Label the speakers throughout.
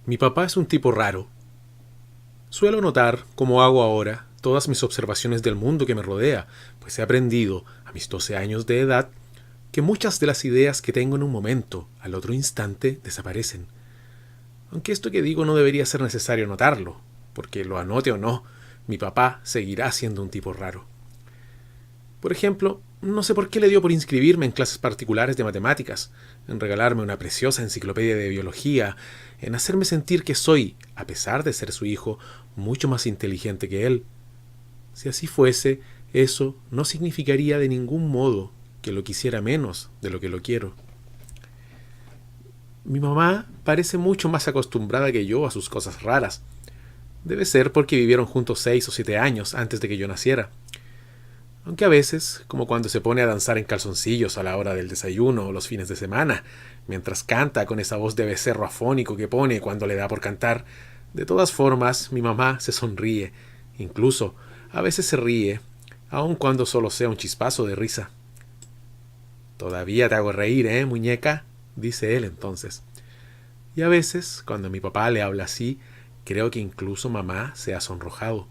Speaker 1: Mi papá es un tipo raro. Suelo notar, como hago ahora, todas mis observaciones del mundo que me rodea, pues he aprendido, a mis 12 años de edad, que muchas de las ideas que tengo en un momento, al otro instante, desaparecen. Aunque esto que digo no debería ser necesario notarlo, porque lo anote o no, mi papá seguirá siendo un tipo raro. Por ejemplo, no sé por qué le dio por inscribirme en clases particulares de matemáticas, en regalarme una preciosa enciclopedia de biología, en hacerme sentir que soy, a pesar de ser su hijo, mucho más inteligente que él. Si así fuese, eso no significaría de ningún modo que lo quisiera menos de lo que lo quiero. Mi mamá parece mucho más acostumbrada que yo a sus cosas raras. Debe ser porque vivieron juntos 6 o 7 años antes de que yo naciera. Aunque a veces, como cuando se pone a danzar en calzoncillos a la hora del desayuno o los fines de semana, mientras canta con esa voz de becerro afónico que pone cuando le da por cantar, de todas formas mi mamá se sonríe, incluso a veces se ríe, aun cuando solo sea un chispazo de risa. Todavía te hago reír, muñeca, dice él entonces. Y a veces, cuando mi papá le habla así, creo que incluso mamá se ha sonrojado.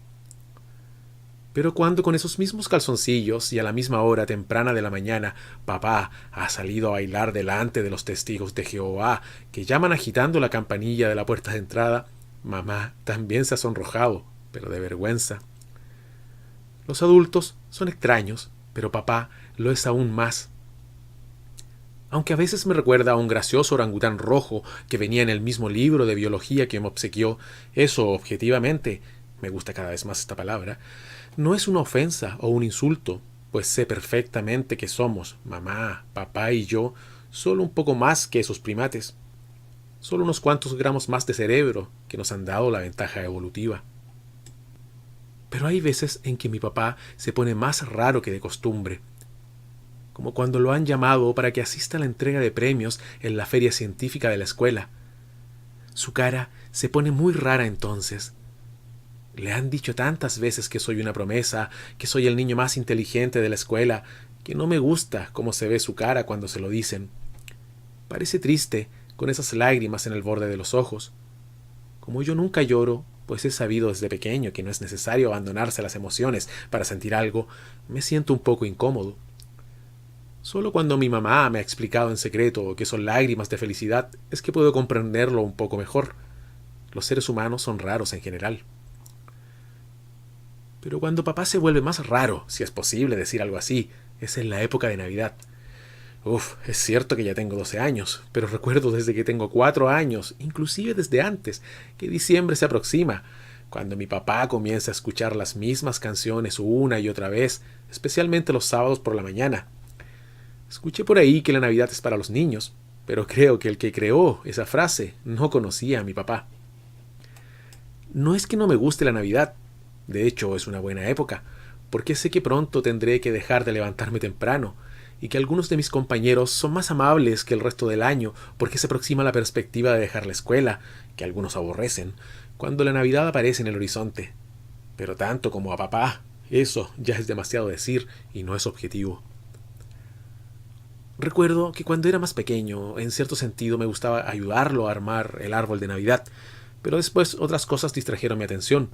Speaker 1: Pero cuando con esos mismos calzoncillos y a la misma hora temprana de la mañana papá ha salido a bailar delante de los testigos de Jehová que llaman agitando la campanilla de la puerta de entrada, mamá también se ha sonrojado, pero de vergüenza. Los adultos son extraños, pero papá lo es aún más. Aunque a veces me recuerda a un gracioso orangután rojo que venía en el mismo libro de biología que me obsequió, eso objetivamente, me gusta cada vez más esta palabra, no es una ofensa o un insulto, pues sé perfectamente que somos, mamá, papá y yo, solo un poco más que esos primates, solo unos cuantos gramos más de cerebro que nos han dado la ventaja evolutiva. Pero hay veces en que mi papá se pone más raro que de costumbre, como cuando lo han llamado para que asista a la entrega de premios en la feria científica de la escuela. Su cara se pone muy rara entonces. Le han dicho tantas veces que soy una promesa, que soy el niño más inteligente de la escuela, que no me gusta cómo se ve su cara cuando se lo dicen. Parece triste, con esas lágrimas en el borde de los ojos. Como yo nunca lloro, pues he sabido desde pequeño que no es necesario abandonarse a las emociones para sentir algo, me siento un poco incómodo. Solo cuando mi mamá me ha explicado en secreto que son lágrimas de felicidad es que puedo comprenderlo un poco mejor. Los seres humanos son raros en general. Pero cuando papá se vuelve más raro, si es posible decir algo así, es en la época de Navidad. Es cierto que ya tengo 12 años, pero recuerdo desde que tengo 4 años, inclusive desde antes, que diciembre se aproxima, cuando mi papá comienza a escuchar las mismas canciones una y otra vez, especialmente los sábados por la mañana. Escuché por ahí que la Navidad es para los niños, pero creo que el que creó esa frase no conocía a mi papá. No es que no me guste la Navidad, de hecho es una buena época, porque sé que pronto tendré que dejar de levantarme temprano, y que algunos de mis compañeros son más amables que el resto del año porque se aproxima la perspectiva de dejar la escuela, que algunos aborrecen, cuando la Navidad aparece en el horizonte. Pero tanto como a papá, eso ya es demasiado decir y no es objetivo. Recuerdo que cuando era más pequeño, en cierto sentido me gustaba ayudarlo a armar el árbol de Navidad, pero después otras cosas distrajeron mi atención.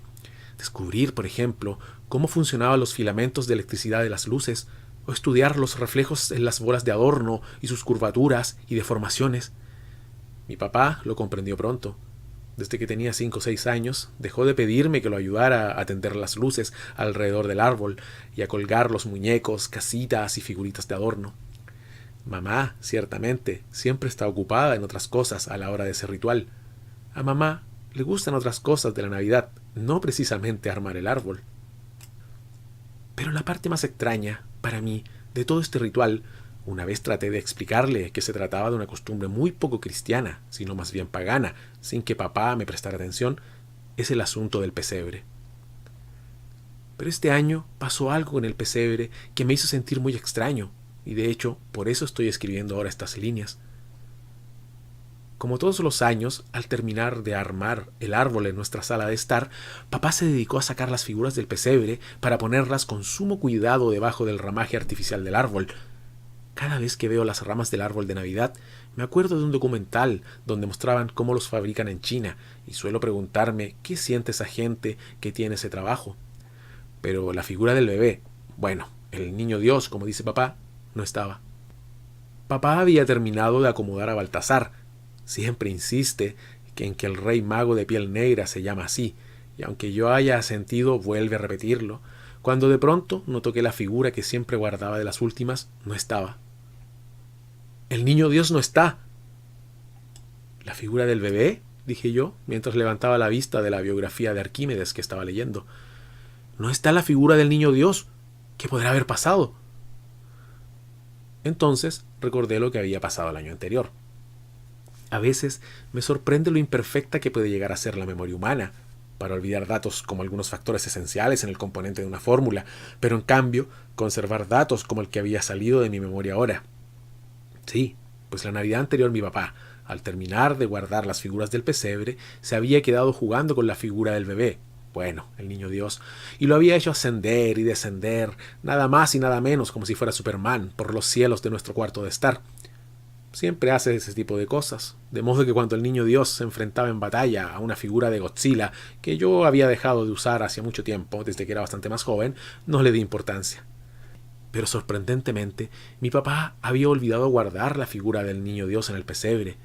Speaker 1: Descubrir, por ejemplo, cómo funcionaban los filamentos de electricidad de las luces, o estudiar los reflejos en las bolas de adorno y sus curvaturas y deformaciones. Mi papá lo comprendió pronto. Desde que tenía 5 o 6 años, dejó de pedirme que lo ayudara a tender las luces alrededor del árbol y a colgar los muñecos, casitas y figuritas de adorno. Mamá, ciertamente, siempre está ocupada en otras cosas a la hora de ese ritual. A mamá le gustan otras cosas de la Navidad, no precisamente armar el árbol. Pero la parte más extraña, para mí, de todo este ritual, una vez traté de explicarle que se trataba de una costumbre muy poco cristiana, sino más bien pagana, sin que papá me prestara atención, es el asunto del pesebre. Pero este año pasó algo con el pesebre que me hizo sentir muy extraño, y de hecho, por eso estoy escribiendo ahora estas líneas. Como todos los años, al terminar de armar el árbol en nuestra sala de estar, papá se dedicó a sacar las figuras del pesebre para ponerlas con sumo cuidado debajo del ramaje artificial del árbol. Cada vez que veo las ramas del árbol de Navidad, me acuerdo de un documental donde mostraban cómo los fabrican en China y suelo preguntarme qué siente esa gente que tiene ese trabajo. Pero la figura del bebé, bueno, el niño Dios, como dice papá, no estaba. Papá había terminado de acomodar a Baltasar. Siempre insiste en que el rey mago de piel negra se llama así, y aunque yo haya asentido, vuelve a repetirlo, cuando de pronto notó que la figura que siempre guardaba de las últimas no estaba. El niño Dios no está. ¿La figura del bebé? Dije yo, mientras levantaba la vista de la biografía de Arquímedes que estaba leyendo. No está la figura del niño Dios. ¿Qué podrá haber pasado? Entonces recordé lo que había pasado el año anterior. A veces me sorprende lo imperfecta que puede llegar a ser la memoria humana, para olvidar datos como algunos factores esenciales en el componente de una fórmula, pero en cambio conservar datos como el que había salido de mi memoria ahora. Sí, pues la Navidad anterior mi papá, al terminar de guardar las figuras del pesebre, se había quedado jugando con la figura del bebé, bueno, el niño Dios, y lo había hecho ascender y descender, nada más y nada menos como si fuera Superman, por los cielos de nuestro cuarto de estar. Siempre hace ese tipo de cosas, de modo que cuando el niño Dios se enfrentaba en batalla a una figura de Godzilla que yo había dejado de usar hacía mucho tiempo, desde que era bastante más joven, no le di importancia. Pero sorprendentemente, mi papá había olvidado guardar la figura del niño Dios en el pesebre.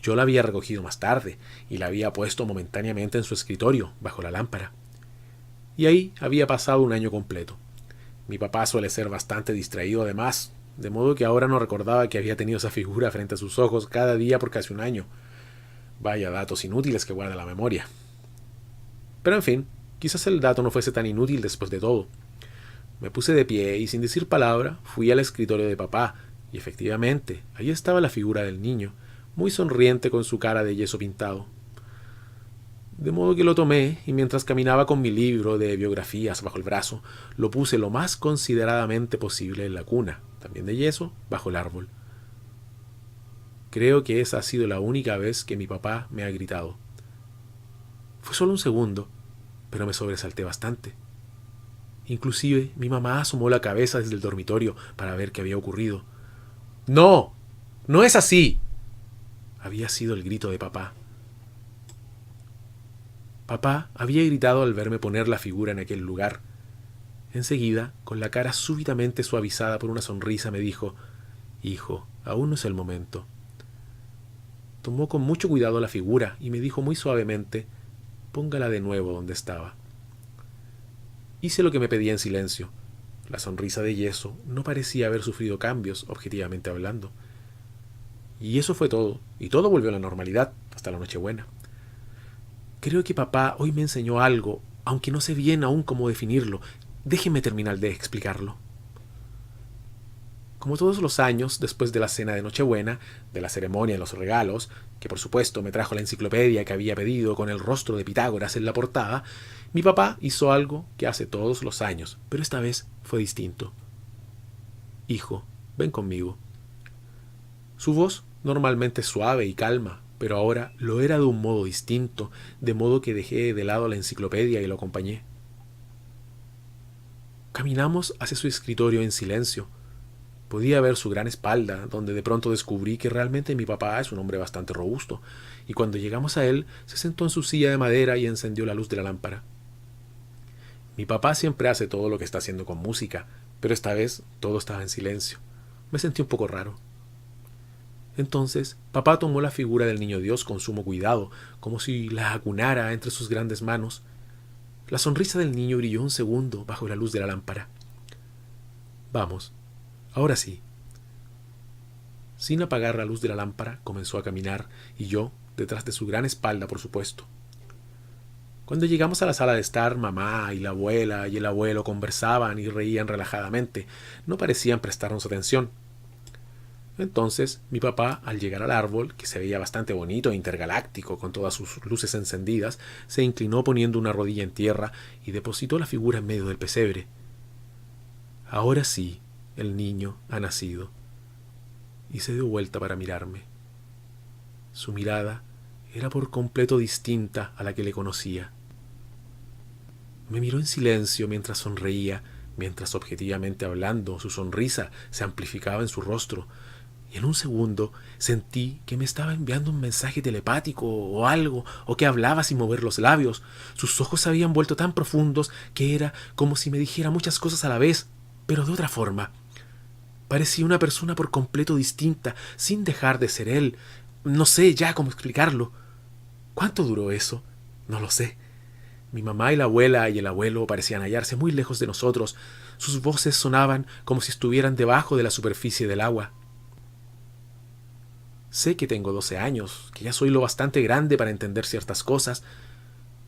Speaker 1: Yo la había recogido más tarde y la había puesto momentáneamente en su escritorio, bajo la lámpara. Y ahí había pasado un año completo. Mi papá suele ser bastante distraído además, de modo que ahora no recordaba que había tenido esa figura frente a sus ojos cada día por casi un año. Vaya datos inútiles que guarda la memoria. Pero en fin, quizás el dato no fuese tan inútil después de todo. Me puse de pie y sin decir palabra fui al escritorio de papá, y efectivamente, ahí estaba la figura del niño, muy sonriente con su cara de yeso pintado. De modo que lo tomé y mientras caminaba con mi libro de biografías bajo el brazo, lo puse lo más consideradamente posible en la cuna, también de yeso, bajo el árbol. Creo que esa ha sido la única vez que mi papá me ha gritado. Fue solo un segundo, pero me sobresalté bastante. Inclusive mi mamá asomó la cabeza desde el dormitorio para ver qué había ocurrido. ¡No! ¡No es así! Había sido el grito de papá. Papá había gritado al verme poner la figura en aquel lugar. Enseguida, con la cara súbitamente suavizada por una sonrisa, me dijo: «Hijo, aún no es el momento». Tomó con mucho cuidado la figura y me dijo muy suavemente: «Póngala de nuevo donde estaba». Hice lo que me pedía en silencio. La sonrisa de yeso no parecía haber sufrido cambios, objetivamente hablando. Y eso fue todo, y todo volvió a la normalidad, hasta la Nochebuena. Creo que papá hoy me enseñó algo, aunque no sé bien aún cómo definirlo. Déjeme terminar de explicarlo. Como todos los años, después de la cena de Nochebuena, de la ceremonia de los regalos, que por supuesto me trajo la enciclopedia que había pedido con el rostro de Pitágoras en la portada, mi papá hizo algo que hace todos los años, pero esta vez fue distinto. «Hijo, ven conmigo». Su voz, normalmente suave y calma, pero ahora lo era de un modo distinto, de modo que dejé de lado la enciclopedia y lo acompañé. Caminamos hacia su escritorio en silencio. Podía ver su gran espalda, donde de pronto descubrí que realmente mi papá es un hombre bastante robusto, y cuando llegamos a él, se sentó en su silla de madera y encendió la luz de la lámpara. Mi papá siempre hace todo lo que está haciendo con música, pero esta vez todo estaba en silencio. Me sentí un poco raro. Entonces, papá tomó la figura del niño Dios con sumo cuidado, como si la acunara entre sus grandes manos. La sonrisa del niño brilló un segundo bajo la luz de la lámpara. «Vamos, ahora sí». Sin apagar la luz de la lámpara, comenzó a caminar, y yo, detrás de su gran espalda, por supuesto. Cuando llegamos a la sala de estar, mamá y la abuela y el abuelo conversaban y reían relajadamente. No parecían prestarnos atención. Entonces, mi papá, al llegar al árbol, que se veía bastante bonito e intergaláctico con todas sus luces encendidas, se inclinó poniendo una rodilla en tierra y depositó la figura en medio del pesebre. Ahora sí, el niño ha nacido. Y se dio vuelta para mirarme. Su mirada era por completo distinta a la que le conocía. Me miró en silencio mientras sonreía, mientras objetivamente hablando su sonrisa se amplificaba en su rostro, y en un segundo sentí que me estaba enviando un mensaje telepático o algo, o que hablaba sin mover los labios. Sus ojos se habían vuelto tan profundos que era como si me dijera muchas cosas a la vez, pero de otra forma. Parecía una persona por completo distinta, sin dejar de ser él. No sé ya cómo explicarlo. ¿Cuánto duró eso? No lo sé. Mi mamá y la abuela y el abuelo parecían hallarse muy lejos de nosotros. Sus voces sonaban como si estuvieran debajo de la superficie del agua. Sé que tengo 12 años, que ya soy lo bastante grande para entender ciertas cosas,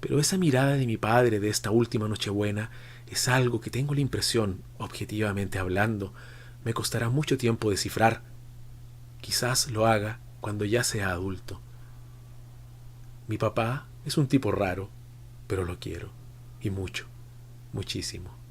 Speaker 1: pero esa mirada de mi padre de esta última Nochebuena es algo que tengo la impresión, objetivamente hablando, me costará mucho tiempo descifrar. Quizás lo haga cuando ya sea adulto. Mi papá es un tipo raro, pero lo quiero, y mucho, muchísimo.